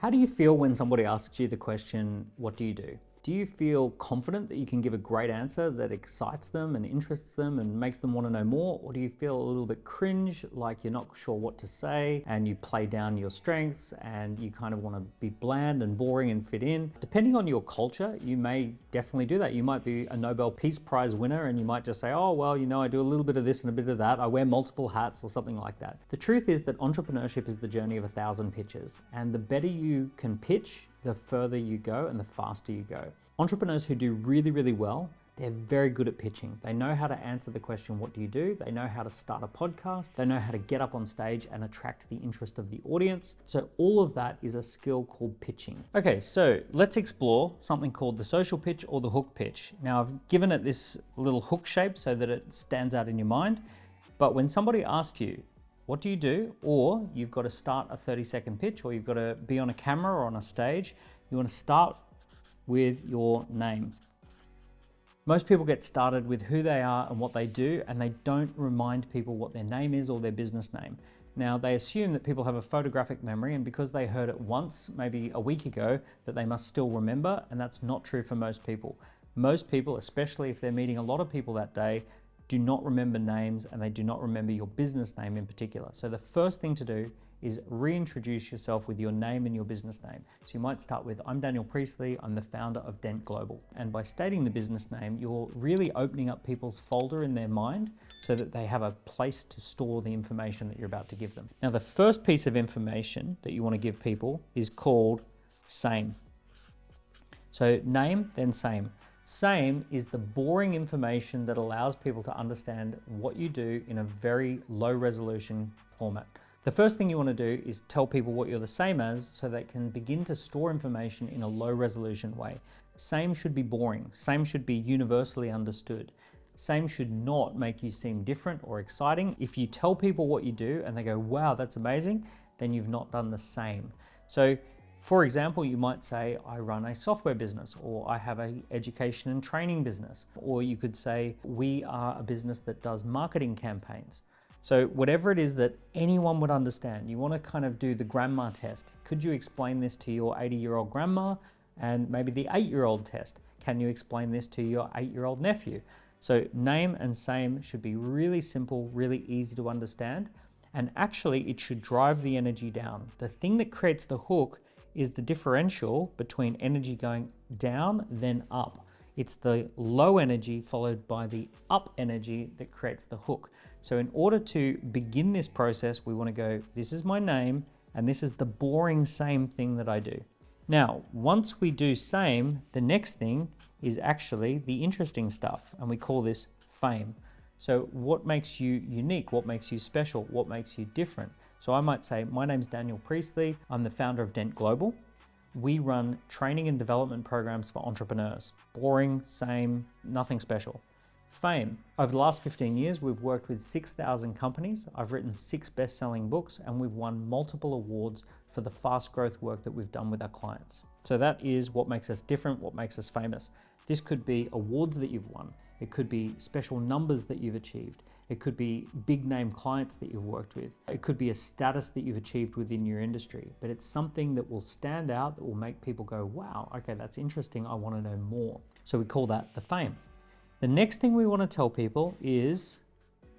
How do you feel when somebody asks you the question, what do you do? Do you feel confident that you can give a great answer that excites them and interests them and makes them want to know more? Or do you feel a little bit cringe, like you're not sure what to say and you play down your strengths and you kind of want to be bland and boring and fit in? Depending on your culture, you may definitely do that. You might be a Nobel Peace Prize winner and you might just say, oh, well, I do a little bit of this and a bit of that. I wear multiple hats or something like that. The truth is that entrepreneurship is the journey of 1,000 pitches. And the better you can pitch, the further you go and the faster you go. Entrepreneurs who do really, really well, they're very good at pitching. They know how to answer the question, what do you do? They know how to start a podcast. They know how to get up on stage and attract the interest of the audience. So all of that is a skill called pitching. Okay, so let's explore something called the social pitch or the hook pitch. Now I've given it this little hook shape so that it stands out in your mind. But when somebody asks you, what do you do? Or you've got to start a 30-second pitch, or you've got to be on a camera or on a stage, you want to start with your name. Most people get started with who they are and what they do, and they don't remind people what their name is or their business name. Now, they assume that people have a photographic memory, and because they heard it once, maybe a week ago, that they must still remember, and that's not true for most people. Most people, especially if they're meeting a lot of people that day, do not remember names, and they do not remember your business name in particular. So the first thing to do is reintroduce yourself with your name and your business name. So you might start with, I'm Daniel Priestley, I'm the founder of Dent Global. And by stating the business name, you're really opening up people's folder in their mind so that they have a place to store the information that you're about to give them. Now, the first piece of information that you want to give people is called same. So name, then same. Same is the boring information that allows people to understand what you do in a very low resolution format. The first thing you want to do is tell people what you're the same as so they can begin to store information in a low resolution way. Same should be boring. Same should be universally understood. Same should not make you seem different or exciting. If you tell people what you do and they go, wow, that's amazing, then you've not done the same. So for example, you might say, I run a software business, or I have an education and training business. Or you could say, we are a business that does marketing campaigns. So whatever it is that anyone would understand, you want to kind of do the grandma test. Could you explain this to your 80-year-old grandma? And maybe the 8-year-old test. Can you explain this to your 8-year-old nephew? So name and same should be really simple, really easy to understand. And actually, it should drive the energy down. The thing that creates the hook is the differential between energy going down then up. It's the low energy followed by the up energy that creates the hook. So in order to begin this process, we want to go, this is my name, and this is the boring same thing that I do. Now, once we do same, the next thing is actually the interesting stuff, and we call this fame. So what makes you unique? What makes you special? What makes you different? So I might say, my name's Daniel Priestley. I'm the founder of Dent Global. We run training and development programs for entrepreneurs. Boring, same, nothing special. Fame. Over the last 15 years, we've worked with 6,000 companies. I've written 6 best-selling books, and we've won multiple awards for the fast growth work that we've done with our clients. So that is what makes us different, what makes us famous. This could be awards that you've won. It could be special numbers that you've achieved. It could be big name clients that you've worked with. It could be a status that you've achieved within your industry, but it's something that will stand out, that will make people go, wow, okay, that's interesting. I want to know more. So we call that the fame. The next thing we want to tell people is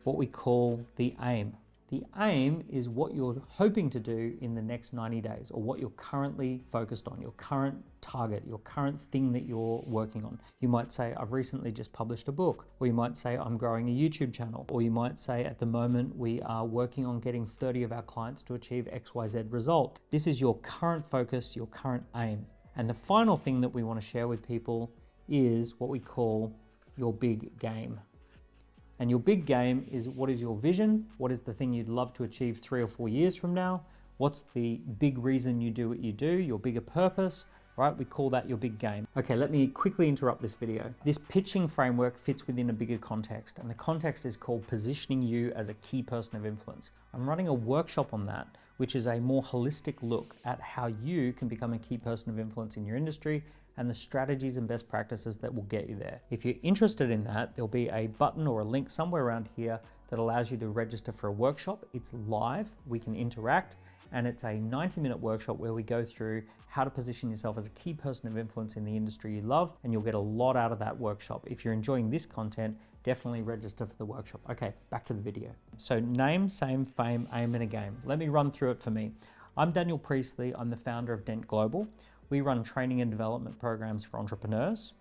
what we call the aim. The aim is what you're hoping to do in the next 90 days, or what you're currently focused on, your current target, your current thing that you're working on. You might say, I've recently just published a book, or you might say, I'm growing a YouTube channel, or you might say, at the moment, we are working on getting 30 of our clients to achieve XYZ result. This is your current focus, your current aim. And the final thing that we want to share with people is what we call your big game. And your big game is, what is your vision? What is the thing you'd love to achieve 3 or 4 years from now? What's the big reason you do what you do, your bigger purpose, right? We call that your big game. Okay, let me quickly interrupt this video. This pitching framework fits within a bigger context, and the context is called positioning you as a key person of influence. I'm running a workshop on that, which is a more holistic look at how you can become a key person of influence in your industry and the strategies and best practices that will get you there. If you're interested in that, there'll be a button or a link somewhere around here that allows you to register for a workshop. It's live, we can interact, and it's a 90-minute workshop where we go through how to position yourself as a key person of influence in the industry you love, and you'll get a lot out of that workshop. If you're enjoying this content, definitely register for the workshop. Okay, back to the video. So name, same, fame, aim, and a game. Let me run through it for me. I'm Daniel Priestley. I'm the founder of Dent Global. We run training and development programs for entrepreneurs.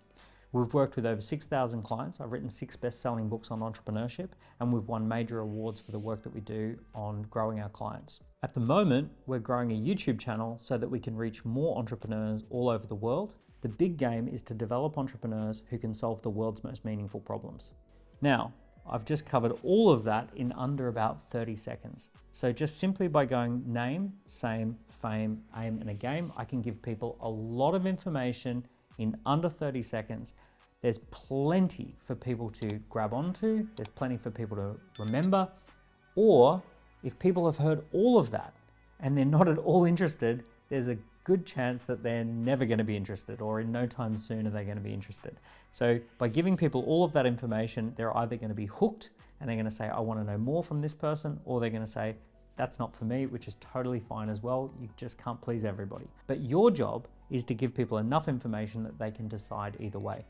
We've worked with over 6,000 clients. I've written 6 best-selling books on entrepreneurship, and we've won major awards for the work that we do on growing our clients. At the moment, we're growing a YouTube channel so that we can reach more entrepreneurs all over the world. The big game is to develop entrepreneurs who can solve the world's most meaningful problems. Now, I've just covered all of that in under about 30 seconds. So just simply by going name, same, fame, aim, and a game, I can give people a lot of information in under 30 seconds. There's plenty for people to grab onto. There's plenty for people to remember. Or if people have heard all of that and they're not at all interested, there's a good chance that they're never going to be interested, or in no time soon are they going to be interested. So by giving people all of that information, they're either going to be hooked and they're going to say, I want to know more from this person, or they're going to say, that's not for me, which is totally fine as well. You just can't please everybody. But your job is to give people enough information that they can decide either way.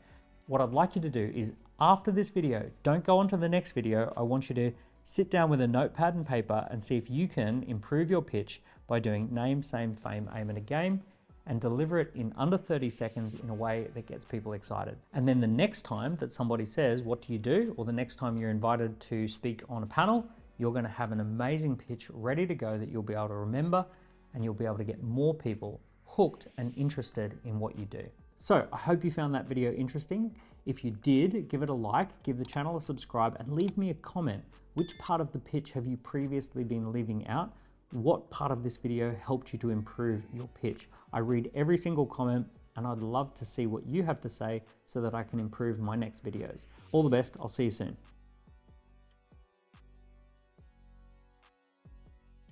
What I'd like you to do is, after this video, don't go on to the next video. I want you to sit down with a notepad and paper and see if you can improve your pitch by doing name, same, fame, aim, and a game, and deliver it in under 30 seconds in a way that gets people excited. And then the next time that somebody says, what do you do? Or the next time you're invited to speak on a panel, you're going to have an amazing pitch ready to go that you'll be able to remember, and you'll be able to get more people hooked and interested in what you do. So I hope you found that video interesting. If you did, give it a like, give the channel a subscribe, and leave me a comment. Which part of the pitch have you previously been leaving out? What part of this video helped you to improve your pitch? I read every single comment, and I'd love to see what you have to say so that I can improve my next videos. All the best. I'll see you soon.